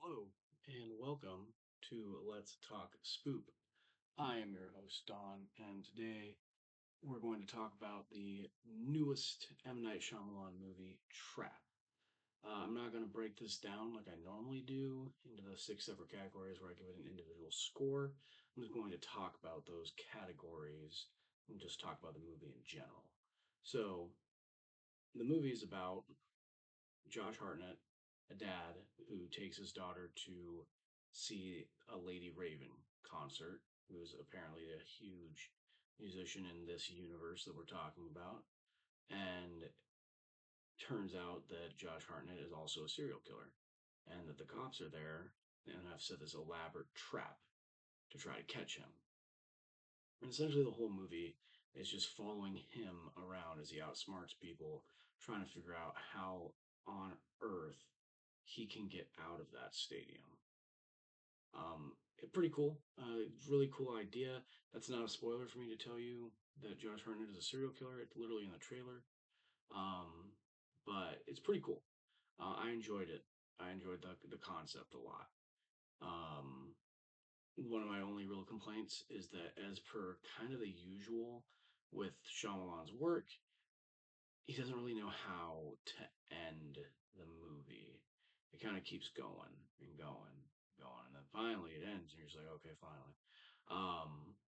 Hello, and welcome to Let's Talk Spoop. I am your host, Don, and today we're going to talk about the newest M. Night Shyamalan movie, Trap. I'm not going to break this down like I normally do into the six separate categories where I give it an individual score. I'm just going to talk about those categories and just talk about the movie in general. So, the movie is about Josh Hartnett, a dad who takes his daughter to see a Lady Raven concert, who is apparently a huge musician in this universe that we're talking about. And turns out that Josh Hartnett is also a serial killer, and that the cops are there and have set this elaborate trap to try to catch him. And essentially, the whole movie is just following him around as he outsmarts people, trying to figure out how on earth he can get out of that stadium. Pretty cool. Really cool idea. That's not a spoiler for me to tell you that Josh Hartnett is a serial killer. It's literally in the trailer. Um, but it's pretty cool. I enjoyed it. I enjoyed the concept a lot. Um, One of my only real complaints is that, as per kind of the usual with Shyamalan's work, he doesn't really know how to end the movie. It kind of keeps going and going, going, and then finally it ends, and you're just like, okay, finally.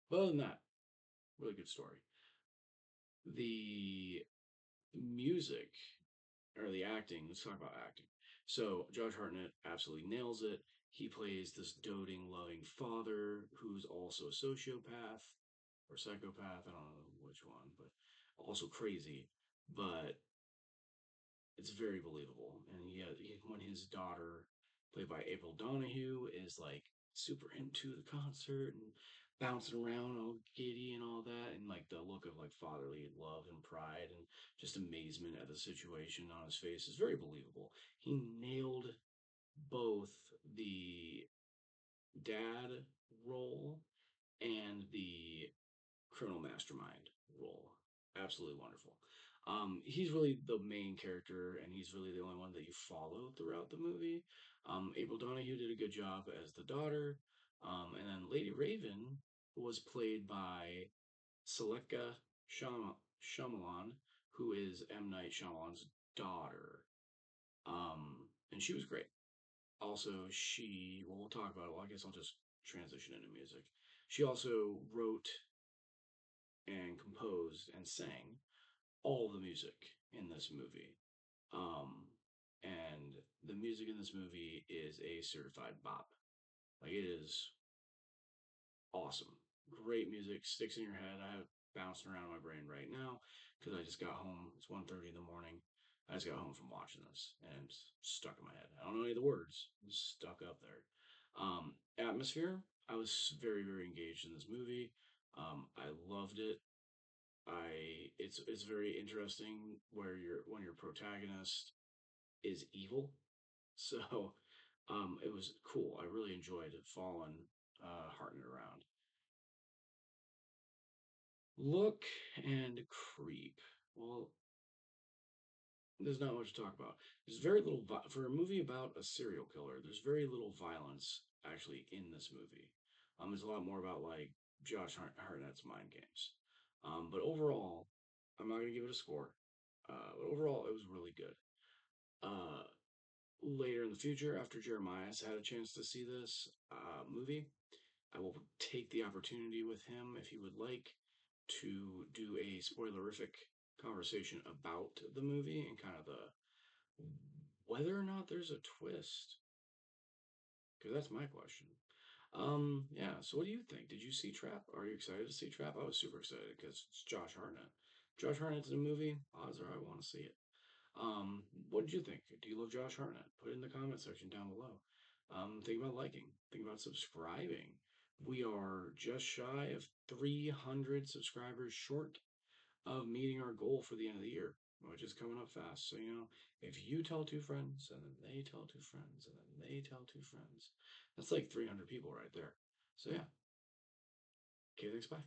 But other than that, really good story. The music or the acting. Let's talk about acting. So Josh Hartnett absolutely nails it. He plays this doting, loving father who's also a sociopath or psychopath. I don't know which one, but also crazy. But it's very believable. And when his daughter, played by April Donahue, is like super into the concert and bouncing around all giddy and all that, and like the look of like fatherly love and pride and just amazement at the situation on his face is very believable. He nailed both the dad role and the criminal mastermind role. Absolutely wonderful. He's really the main character, and he's really the only one that you follow throughout the movie. April Donahue did a good job as the daughter, and then Lady Raven was played by Seleka Shyamalan, who is M. Night Shyamalan's daughter. And she was great. Also, well, we'll talk about it. Well, I guess I'll just transition into music. She also wrote and composed and sang all the music in this movie. Um, and the music in this movie is a certified bop. Like, it is awesome. Great music, sticks in your head. I have it bouncing around my brain right now because I just got home. It's 1:30 in the morning. I just got home from watching this and it's stuck in my head. I don't know any of the words. It's stuck up there. Atmosphere. I was very, very engaged in this movie. I loved it. It's very interesting where when your protagonist is evil. So it was cool. I really enjoyed following Hartnett around. Look and creep. Well, there's not much to talk about. There's very little for a movie about a serial killer. There's very little violence actually in this movie. There's a lot more about like Hartnett's mind games. But overall, I'm not gonna give it a score. But overall, it was really good. Uh, Later in the future, after Jeremiah has had a chance to see this movie, I will take the opportunity with him if he would like to do a spoilerific conversation about the movie and kind of the whether or not there's a twist. Because that's my question. Yeah. So, what do you think? Did you see Trap? Are you excited to see Trap? I was super excited because it's Josh Hartnett. Josh Hartnett's in a movie. Odds are I want to see it. What did you think? Do you love Josh Hartnett? Put it in the comment section down below. Think about liking. Think about subscribing. We are just shy of 300 subscribers short of meeting our goal for the end of the year, which is coming up fast. So, if you tell two friends, and then they tell two friends, and then they tell two friends, that's like 300 people right there. So, yeah. Okay, thanks. Bye.